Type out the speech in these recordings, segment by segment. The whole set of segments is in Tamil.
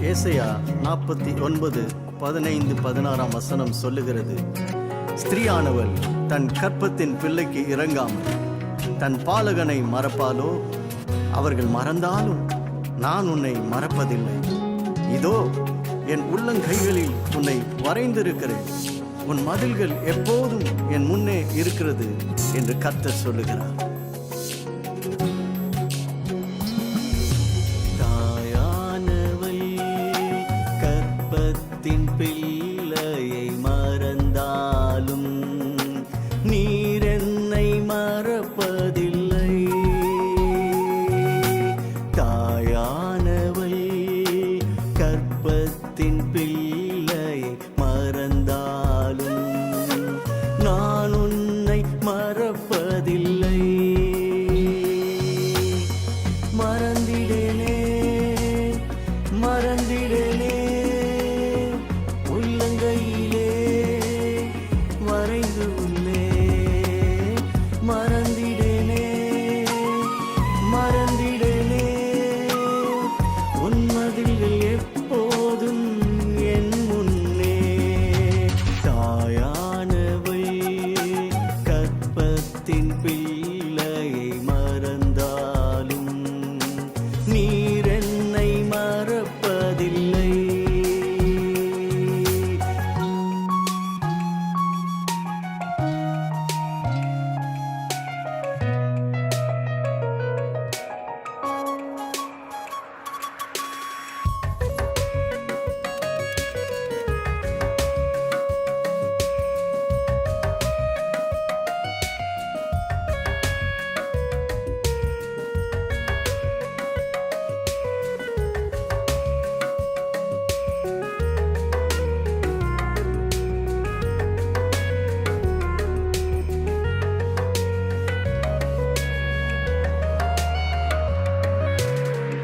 ஏசாயா 49:15-16 சொல்லுகிறது, ஸ்திரீயானவள் தன் கற்பத்தின் பிள்ளைக்கு இறங்காமல் தன் பாலகனை மறப்பாலோ? அவர்கள் மறந்தாலும் நான் உன்னை மறப்பதில்லை. இதோ என் உள்ளங்கைகளில் உன்னை வரைந்திருக்கிறேன். உன் மதில்கள் எப்போதும் என் முன்னே இருக்கிறது என்று கர்த்தர் சொல்லுகிறார். தாயானவள் கற்பத்தின் பிள்ளையை மறந்தாலும் நீர் என்னை மறப்பதில்லை. தாயானவள் கற்பத்தின் பிள்ளையை மறந்தாலும் நான் உன்னை மறப்பதில்லை. மறந்திடனே மறந்திடனே உள்ளங்கையிலே வரைந்து உள்ளே. மறந்திடனே மறந்திடனே உன் மதில்கள் எப்போதும் என் முன்னே. தாயானவள் கற்பத்தின் பிள்ளையை மறந்தாலும் நீர் என்னை மறப்பதில்லை.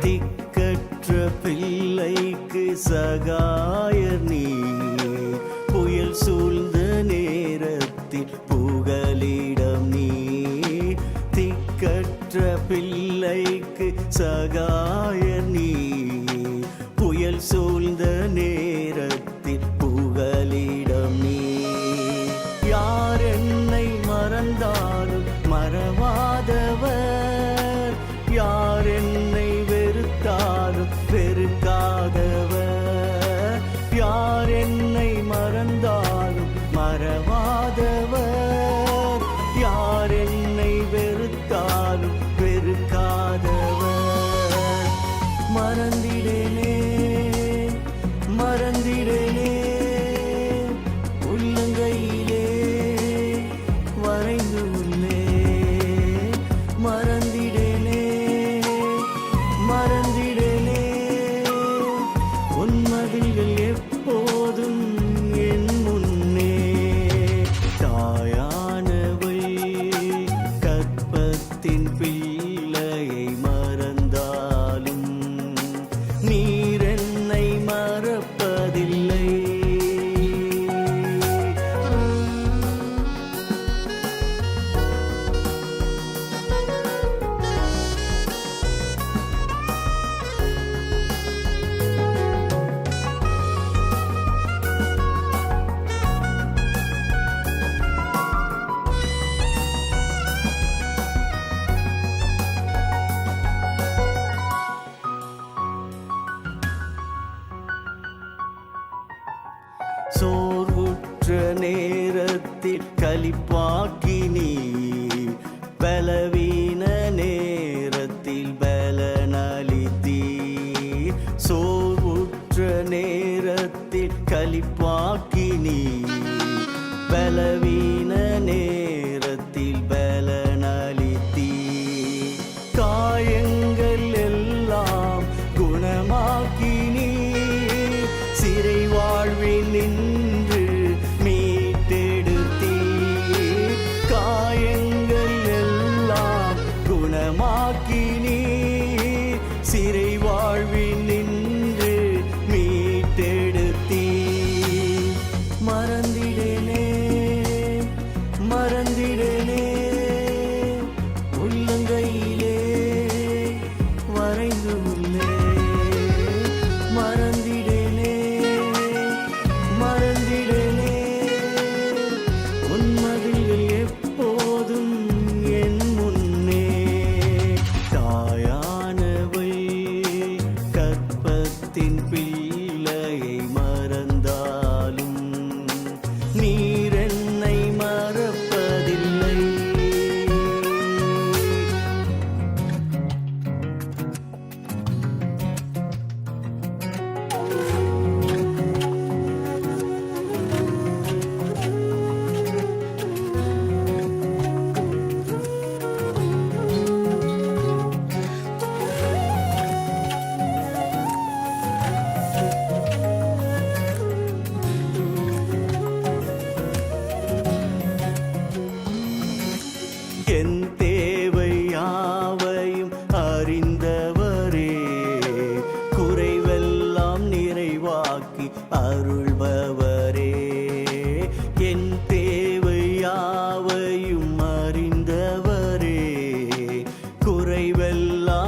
திக்கற்ற பிள்ளைக்கு சகாயர் நீ, புயல் சூழ்ந்த நேரத்தில் புகலிடம் நீ. திக்கற்ற பிள்ளைக்கு சகாயர் நீ, புயல் சூழ்ந்த நேரத்தில் புகலிடம் நீ. யார் என்னை மறந்தாலும் மறவாதவர், யார் என்னை வெறுத்தாலும் வெறுக்காதவர். யார் என்னை மறந்தாலும் மறவாதவர், யார் என்னை வெறுத்தாலும் வெறுக்காதவர். மறந்திடனே மறந்திடனே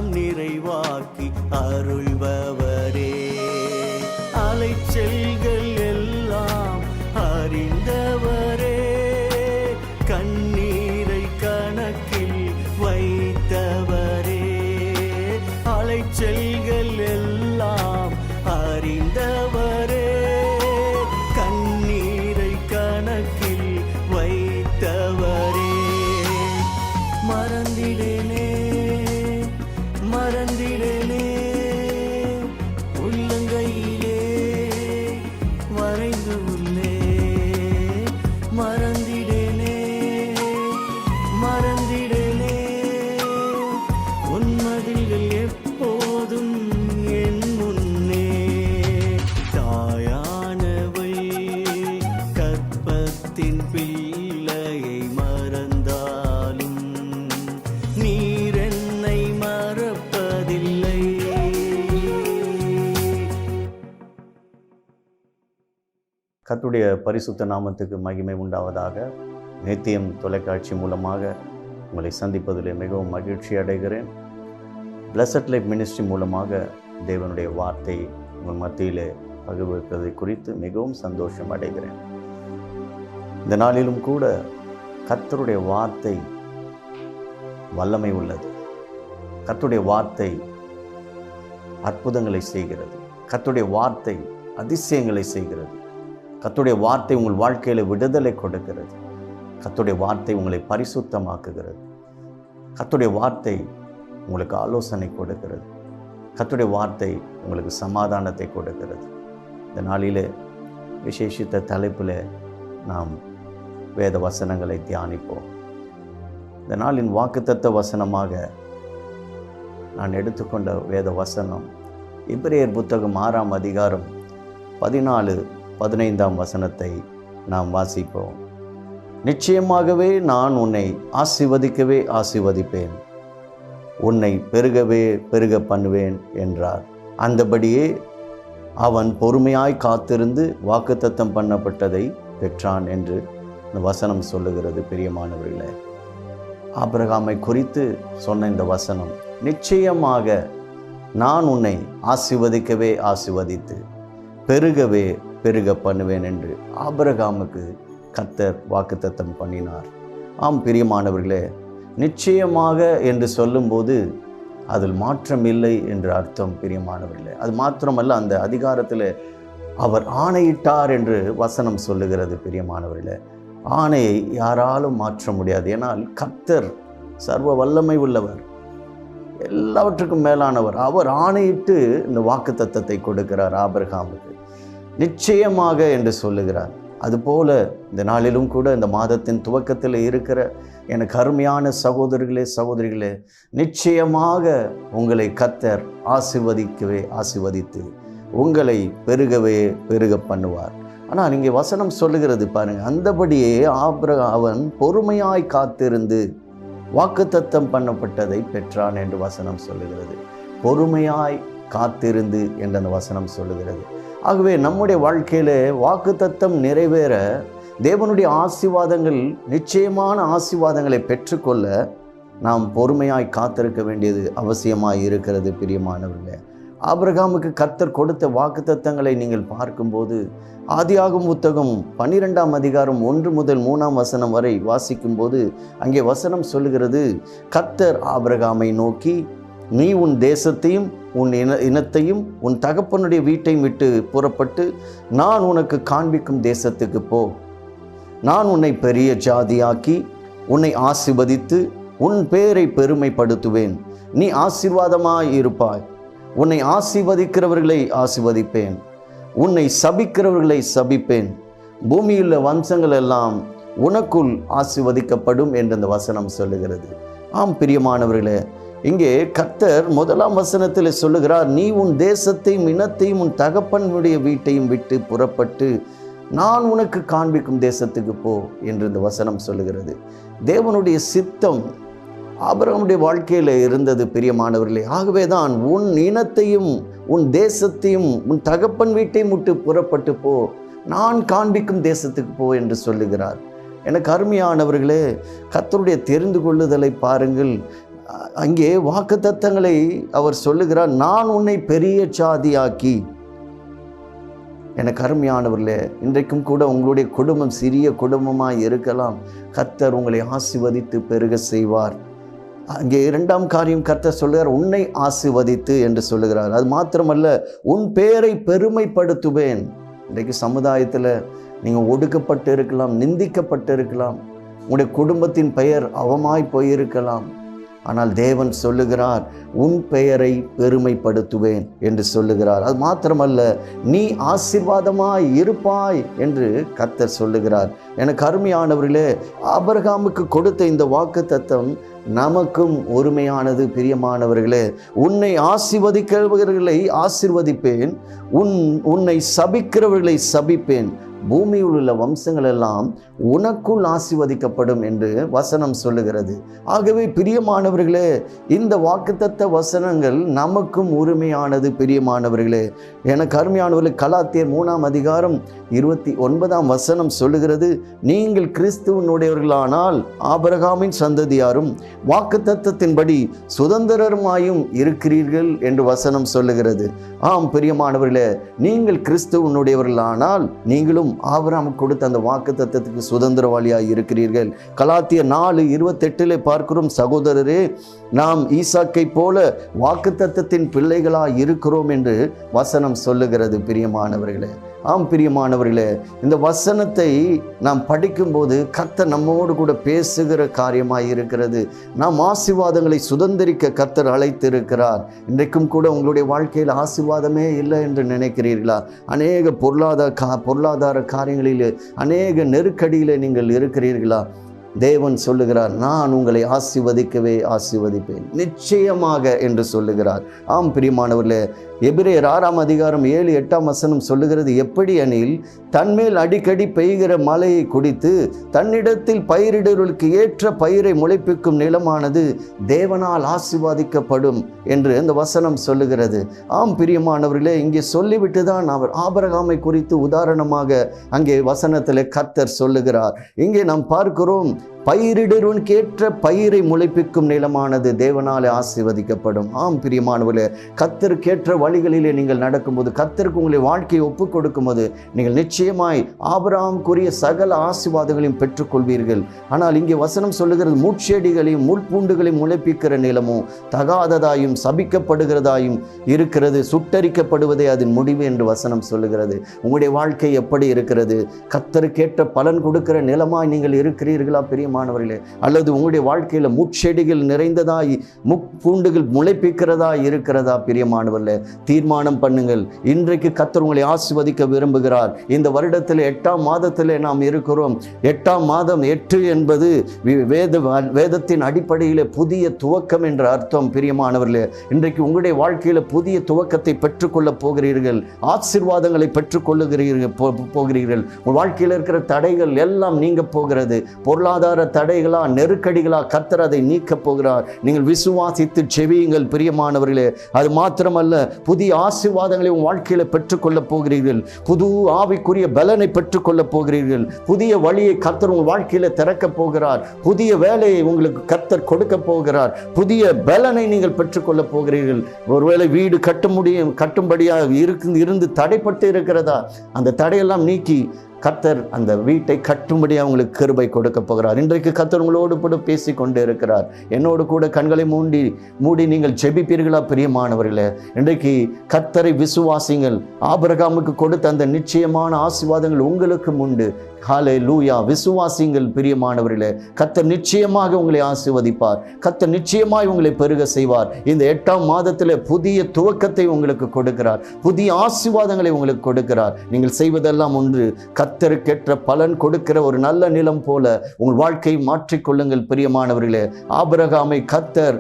எல்லாம் நிறைவாக்கி அருள்பவரே. அலைச்சல்கள் எல்லாம் அறிந்தவரே, கண்ணீரை கணக்கில் வைத்தவரே. அலைச்சல்கள் எல்லாம் அறிந்தவரே, கண்ணீரை கணக்கில் வைத்தவரே. மறந்திடேனே மறந்திடேனே உள்ளங்கையிலே வரைந்து உள்ளே. மறந்திடேனே மறந்திடேனே உன்மதில்கள் எப்போதும் என் முன்னே. தாயானவள் கற்பத்தின் பிள்ளையை மறந்தாலும் நீர் என்னை மறப்பதில்லை. கர்த்தருடைய பரிசுத்த நாமத்துக்கு மகிமை உண்டாவதாக. நித்தியம் தொலைக்காட்சி மூலமாக உங்களை சந்திப்பதில் மிகவும் மகிழ்ச்சி அடைகிறேன். பிளஸட் லைஃப் மினிஸ்ட்ரி மூலமாக தேவனுடைய வார்த்தை உங்கள் மத்தியிலே பகிர்வதை குறித்து மிகவும் சந்தோஷம் அடைகிறேன். இந்த நாளிலும் கூட கர்த்தருடைய வார்த்தை வல்லமை உள்ளது. கர்த்தருடைய வார்த்தை அற்புதங்களை செய்கிறது. கர்த்தருடைய வார்த்தை அதிசயங்களை செய்கிறது. கர்த்தருடைய வார்த்தை உங்கள் வாழ்க்கையில் விடுதலை கொடுக்கிறது. கர்த்தருடைய வார்த்தை உங்களை பரிசுத்தமாக்குகிறது. கர்த்தருடைய வார்த்தை உங்களுக்கு ஆலோசனை கொடுக்கிறது. கர்த்தருடைய வார்த்தை உங்களுக்கு சமாதானத்தை கொடுக்கிறது. இந்த நாளிலே விசேஷித்த தலைப்பில் நாம் வேத வசனங்களை தியானிப்போம். இந்த நாளின் வாக்குத்தத்த வசனமாக நான் எடுத்துக்கொண்ட வேத வசனம் எபிரேயர் புத்தகம் 6ஆம் அதிகாரம் 14-15 வசனத்தை நாம் வாசிப்போம். நிச்சயமாகவே நான் உன்னை ஆசீர்வதிக்கவே ஆசீர்வதிப்பேன், உன்னை பெருகவே பெருக பண்ணுவேன் என்றார். அந்தபடியே அவன் பொறுமையாய் காத்திருந்து வாக்குத்தத்தம் பண்ணப்பட்டதை பெற்றான் என்று இந்த வசனம் சொல்லுகிறது. பிரியமானவர்களே, ஆபிரகாமை குறித்து சொன்ன இந்த வசனம், நிச்சயமாக நான் உன்னை ஆசீர்வதிக்கவே ஆசீர்வதித்து பெருகவே பெருக பண்ணுவேன் என்று ஆபிரகாமுக்கு கர்த்தர் வாக்குத்தத்தம் பண்ணினார். ஆம் பிரியமானவர்களே, நிச்சயமாக என்று சொல்லும்போது அதில் மாற்றம் இல்லை என்று அர்த்தம். பிரியமானவர்களே, அது மாத்திரமல்ல, அந்த அதிகாரத்தில் அவர் ஆணையிட்டார் என்று வசனம் சொல்லுகிறது. பிரியமானவர்களே, ஆணையை யாராலும் மாற்ற முடியாது. ஏனால் கர்த்தர் சர்வ வல்லமை உள்ளவர், எல்லாவற்றுக்கும் மேலானவர். அவர் ஆணையிட்டு இந்த வாக்குத்தத்தத்தை கொடுக்கிறார் ஆபிரகாமுக்கு. நிச்சயமாக என்று சொல்லுகிறார். அதுபோல இந்த நாளிலும் கூட இந்த மாதத்தின் துவக்கத்தில் இருக்கிற எனக்கு அருமையான சகோதரர்களே சகோதரிகளே, நிச்சயமாக உங்களை கர்த்தர் ஆசீர்வதிக்கவே ஆசீர்வதித்து உங்களை பெருகவே பெருக பண்ணுவார். ஆனால் இங்கே வசனம் சொல்லுகிறது பாருங்க, அந்தபடியே அவன் பொறுமையாய் காத்திருந்து வாக்குத்தத்தம் பண்ணப்பட்டதை பெற்றான் என்று வசனம் சொல்லுகிறது. பொறுமையாய் காத்திருந்து என்று அந்த வசனம் சொல்லுகிறது. ஆகவே நம்முடைய வாழ்க்கையில வாக்குத்தத்தம் நிறைவேற, தேவனுடைய ஆசீர்வாதங்கள், நிச்சயமான ஆசீர்வாதங்களை பெற்றுக்கொள்ள நாம் பொறுமையாய் காத்திருக்க வேண்டியது அவசியமாய் இருக்கிறது. பிரியமானவர்களே, ஆபிரகாமுக்கு கர்த்தர் கொடுத்த வாக்குத்தத்தங்களை நீங்கள் பார்க்கும்போது ஆதியாகமம் புத்தகம் 12ஆம் அதிகாரம் 1 முதல் 3ஆம் வசனம் வரை வாசிக்கும்போது அங்கே வசனம் சொல்லுகிறது, கர்த்தர் ஆபிரகாமை நோக்கி, நீ உன் தேசத்தையும் உன் இனத்தையும் உன் தகப்பனுடைய வீட்டையும் விட்டு புறப்பட்டு நான் உனக்கு காண்பிக்கும் தேசத்துக்கு போ. நான் உன்னை பெரிய ஜாதியாக்கி உன்னை ஆசீர்வதித்து உன் பேரை பெருமைப்படுத்துவேன். நீ ஆசீர்வாதமாய் இருப்பாய். உன்னை ஆசீர்வதிக்கிறவர்களை ஆசீர்வதிப்பேன், உன்னை சபிக்கிறவர்களை சபிப்பேன். பூமியுள்ள வம்சங்கள் எல்லாம் உனக்குள் ஆசீர்வதிக்கப்படும் என்று அந்த வசனம் சொல்லுகிறது. ஆம் பிரியமானவர்களே, இங்கே கர்த்தர் 1ஆம் வசனத்தில் சொல்லுகிறார், நீ உன் தேசத்தையும் இனத்தையும் உன் தகப்பனுடைய வீட்டையும் விட்டு புறப்பட்டு நான் உனக்கு காண்பிக்கும் தேசத்துக்கு போ என்று இந்த வசனம் சொல்லுகிறது. தேவனுடைய சித்தம் ஆபிரகாமுடைய வாழ்க்கையில் இருந்தது பிரியமானவர்களே. ஆகவே தான் உன் இனத்தையும் உன் தேசத்தையும் உன் தகப்பன் வீட்டையும் விட்டு புறப்பட்டு போ, நான் காண்பிக்கும் தேசத்துக்கு போ என்று சொல்லுகிறார். எனக்கு அருமையானவர்களே, கர்த்தருடைய தெரிந்து கொள்ளுதலை பாருங்கள். அங்கே வாக்குத்தத்தங்களை அவர் சொல்லுகிறார், நான் உன்னை பெரிய சாதியாக்கி. எனக்கு அருமையானவர்களே, இன்றைக்கும் கூட உங்களுடைய குடும்பம் சிறிய குடும்பமாக இருக்கலாம். கர்த்தர் உங்களை ஆசீர்வதித்து பெருக செய்வார். அங்கே இரண்டாம் காரியம் கர்த்தர் சொல்லுகிறார், உன்னை ஆசீர்வதித்து என்று சொல்லுகிறார். அது மாத்திரமல்ல, உன் பெயரை பெருமைப்படுத்துவேன். இன்றைக்கு சமுதாயத்தில் நீங்கள் ஒடுக்கப்பட்டு இருக்கலாம், நிந்திக்கப்பட்டு இருக்கலாம், உங்களுடைய குடும்பத்தின் பெயர் அவமாய் போயிருக்கலாம். ஆனால் தேவன் சொல்லுகிறார், உன் பெயரை பெருமைப்படுத்துவேன் என்று சொல்லுகிறார். அது மாத்திரமல்ல, நீ ஆசீர்வாதமாய் இருப்பாய் என்று கர்த்தர் சொல்லுகிறார். எனக்கு அருமையானவர்களே, ஆபிரகாமுக்கு கொடுத்த இந்த வாக்குத்தத்தம் நமக்கும் உரிமையானது. பிரியமானவர்களே, உன்னை ஆசீர்வதிக்கிறவர்களை ஆசீர்வதிப்பேன், உன்னை சபிக்கிறவர்களை சபிப்பேன், பூமியில் உள்ள வம்சங்கள் எல்லாம் உனக்குள் ஆசீர்வதிக்கப்படும் என்று வசனம் சொல்லுகிறது. ஆகவே பிரியமானவர்களே, இந்த வாக்குத்தத்த வசனங்கள் நமக்கும் உரிமையானது. பிரியமானவர்களே, எனக்கு அருமையானவர்களே, கலாத்தியர் 3ஆம் அதிகாரம் 29ஆம் வசனம் சொல்லுகிறது, நீங்கள் கிறிஸ்துவனுடையவர்களானால் ஆபிரகாமின் சந்ததியாரும் வாக்குத்தத்தத்தின்படி சுதந்திரருமாயும் இருக்கிறீர்கள் என்று வசனம் சொல்லுகிறது. ஆம் பிரியமானவர்களே, நீங்கள் கிறிஸ்துவனுடையவர்களானால் நீங்களும் ஆபிரகாமுக்கு கொடுத்த அந்த வாக்குத்தத்தத்துக்கு சுதந்திரவாளியாய் இருக்கிறீர்கள். கலாத்தியர் 4:28 பார்க்கிறோம், சகோதரரே, நாம் ஈசாக்கை போல வாக்குத்தத்தத்தின் பிள்ளைகளாய் இருக்கிறோம் என்று வசனம் சொல்லுகிறது. பிரியமானவர்களே, ஆம் பிரியமானவர்களே, இந்த வசனத்தை நாம் படிக்கும்போது கர்த்தர் நம்மோடு கூட பேசுகிற காரியமாய் இருக்கிறது. நாம் ஆசீர்வாதங்களை சுதந்திரிக்க கர்த்தர் அழைத்திருக்கிறார். இன்றைக்கும் கூட உங்களுடைய வாழ்க்கையில் ஆசீர்வாதமே இல்லை என்று நினைக்கிறீர்களா? அநேக பொருளாதார காரியங்களிலே, அநேக நெருக்கடியிலே நீங்கள் இருக்கிறீர்களா? தேவன் சொல்லுகிறார், நான் உங்களை ஆசீர்வதிக்கவே ஆசீர்வதிப்பேன் நிச்சயமாக என்று சொல்லுகிறார். ஆம் பிரியமானவர்களே, எபிரேயர் 6ஆம் அதிகாரம் 7-8ஆம் வசனம் சொல்லுகிறது, எப்படி எனில் தன்மேல் அடிக்கடி பெய்கிற மழையை குடித்து தன்னிடத்தில் பயிரிடுவதற்கு ஏற்ற பயிரை முளைப்பிக்கும் நிலமானது தேவனால் ஆசீர்வதிக்கப்படும் என்று இந்த வசனம் சொல்லுகிறது. ஆம் பிரியமானவர்களே, இங்கே சொல்லிவிட்டு தான் அவர் ஆபிரகாமை குறித்து உதாரணமாக அங்கே வசனத்தில் கர்த்தர் சொல்லுகிறார். இங்கே நாம் பார்க்கிறோம், பயிரிடுவதற்கு ஏற்ற பயிரை முளைப்பிக்கும் நிலமானது தேவனாலே ஆசீர்வதிக்கப்படும். ஆம் பிரியமானவர்களே, கர்த்தருக்கேற்ற வழிகளிலே நீங்கள் நடக்கும்போது, கர்த்தருக்கு உங்களை வாழ்க்கையை ஒப்புக் கொடுக்கும்போது, நீங்கள் நிச்சயமாய் ஆபிரகாமுக்குரிய சகல ஆசீர்வாதங்களையும் பெற்றுக்கொள்வீர்கள். ஆனால் இங்கே வசனம் சொல்லுகிறது, முட்செடிகளையும் முள்பூண்டுகளையும் முளைப்பிக்கிற நிலமும் தகாததாயும் சபிக்கப்படுகிறதாயும் இருக்கிறது, சுட்டரிக்கப்படுவதே அதன் முடிவு என்று வசனம் சொல்லுகிறது. உங்களுடைய வாழ்க்கை எப்படி இருக்கிறது? கர்த்தருக்கேற்ற பலன் கொடுக்கிற நிலமாய் நீங்கள் இருக்கிறீர்களா பிரியமானவர்களே? அல்லது உங்களுடைய வாழ்க்கையில் முட்செடிகள் நிறைந்ததாய் முட்பூண்டுகள் முளைப்பிக்கிறதா இருக்கிறதா? பிரியமானவர்களே, தீர்மானம் பண்ணுங்கள். இன்றைக்கு கர்த்தர் உங்களை ஆசீர்வதிக்க விரும்புகிறார். இந்த வருடத்தில் 8ஆம் மாதத்தில் நாம் இருக்கிறோம். 8ஆம் மாதம் 8 என்பது வேதத்தின் அடிப்படையில் புதிய துவக்கம் என்ற அர்த்தம். பிரியமானவர்களே, இன்றைக்கு உங்களுடைய வாழ்க்கையில் புதிய துவக்கத்தை பெற்றுக்கொள்ள போகிறீர்கள். ஆசீர்வாதங்களை பெற்றுக்கொள்ளுகிறீர்கள் போகிறீர்கள். உங்கள் வாழ்க்கையில் இருக்கிற தடைகள் எல்லாம் நீங்க போகிறது. பொருளாதார தடைகளா, நெருக்கடிகளா, கர்த்தர் அதை நீக்க போகிறார். நீங்கள் விசுவாசித்து செவியுங்கள் பிரியமானவர்களே. அது மாத்திரமல்ல, புதிய ஆசீர்வாதங்களை உங்கள் வாழ்க்கையில் பெற்றுக்கொள்ள போகிறீர்கள். புது ஆவிக்குரிய பலனை பெற்றுக்கொள்ள போகிறீர்கள். புதிய வழியை கர்த்தர் உங்கள் வாழ்க்கையில் திறக்க போகிறார். புதிய வேலையை உங்களுக்கு கர்த்தர் கொடுக்க போகிறார். புதிய பலனை நீங்கள் பெற்றுக்கொள்ள போகிறீர்கள். ஒருவேளை வீடு கட்டும்படியாக இருந்து தடைப்பட்டு இருக்கிறதா? அந்த தடையெல்லாம் நீக்கி கர்த்தர் அந்த வீட்டை கட்டும்படியாக உங்களுக்கு கிருபை கொடுக்க போகிறார். இன்றைக்கு கர்த்தர் உங்களோடு கூட பேசி கொண்டு இருக்கிறார். என்னோடு கூட கண்களை மூடி நீங்கள் ஜெபிப்பீர்களா பிரியமானவர்களே? இன்றைக்கு கர்த்தரை விசுவாசிங்கள். ஆபிரகாமுக்கு கொடுத்த அந்த நிச்சயமான ஆசீர்வாதங்கள் உங்களுக்கும் உண்டு. ஹல்லேலூயா! விசுவாசிங்கள் பிரியமானவர்களே. கர்த்தர் நிச்சயமாக உங்களை ஆசீர்வதிப்பார். கர்த்தர் நிச்சயமாய் உங்களை பெருக செய்வார். இந்த 8ஆம் மாதத்தில் புதிய துவக்கத்தை உங்களுக்கு கொடுக்கிறார். புதிய ஆசீர்வாதங்களை உங்களுக்கு கொடுக்கிறார். நீங்கள் செய்வதெல்லாம் ஒன்று, கர்த்தருக்கேற்ற பலன் கொடுக்கிற ஒரு நல்ல நிலம் போல உங்கள் வாழ்க்கையை மாற்றிக்கொள்ளுங்கள் பிரியமானவர்களே. ஆபிரகாமை கர்த்தர்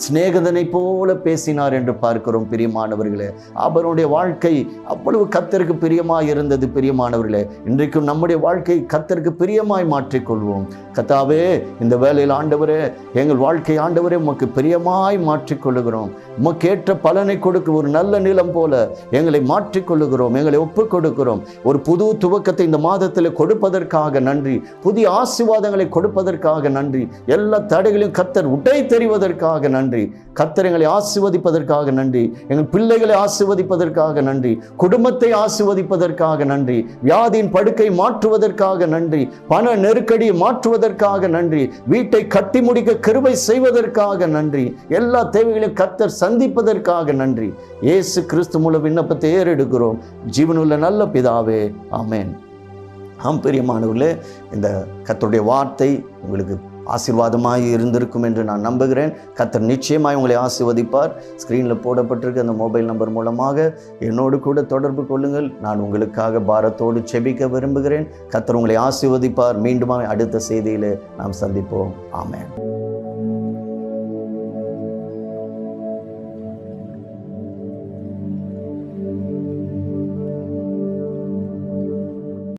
சிநேகிதனை போல பேசினார் என்று பார்க்கிறோம் பிரியமானவர்களே. அவருடைய வாழ்க்கை அவ்வளவு கர்த்தருக்கு பிரியமாக இருந்தது பிரியமானவர்களே. இன்றைக்கும் நம்முடைய வாழ்க்கையை கர்த்தருக்கு பிரியமாய் மாற்றிக்கொள்வோம். கர்த்தாவே, இந்த வேளையில் ஆண்டவரே, எங்கள் வாழ்க்கை ஆண்டவரே உமக்கு பிரியமாய் மாற்றிக்கொள்ளுகிறோம். உமக்கு ஏற்ற பலனை கொடுக்க ஒரு நல்ல நிலம் போல எங்களை மாற்றிக்கொள்ளுகிறோம், எங்களை ஒப்புக் கொடுக்கிறோம். ஒரு புது துவக்கத்தை இந்த மாதத்தில் கொடுப்பதற்காக நன்றி. புதிய ஆசீர்வாதங்களை கொடுப்பதற்காக நன்றி. எல்லா தடைகளையும் கர்த்தர் உடை தெரிவதற்காக நன்றி. கர்த்தர் எங்களை ஆசீர்வதிப்பதற்காக நன்றி. எங்கள் பிள்ளைகளை ஆசீர்வதிப்பதற்காக நன்றி. குடும்பத்தை ஆசீர்வதிப்பதற்காக நன்றி. வியாதியின் படுக்கை மாற்றுவதற்காக நன்றி. பண நெருக்கடியை மாற்றுவதற்காக நன்றி. வீட்டை கட்டி முடிக்க கிருபை செய்வதற்காக நன்றி. எல்லா தேவைகளையும் கர்த்தர் சந்திப்பதற்காக நன்றி. இயேசு கிறிஸ்து மூலம் விண்ணப்பத்தை ஏறெடுக்கிறோம் ஜீவனுள்ள நல்ல பிதாவே, ஆமென். பிரியமானவர்களே, இந்த கர்த்தருடைய வார்த்தை உங்களுக்கு ஆசீர்வாதமாக இருந்திருக்கும் என்று நான் நம்புகிறேன். கர்த்தர் நிச்சயமாய் உங்களை ஆசீர்வதிப்பார். ஸ்க்ரீனில் போடப்பட்டிருக்க அந்த மொபைல் நம்பர் மூலமாக என்னோடு கூட தொடர்பு கொள்ளுங்கள். நான் உங்களுக்காக பாரத்தோடு செபிக்க விரும்புகிறேன். கர்த்தர் உங்களை ஆசீர்வதிப்பார். மீண்டும் அடுத்த செய்தியில் நாம் சந்திப்போம். ஆமென்.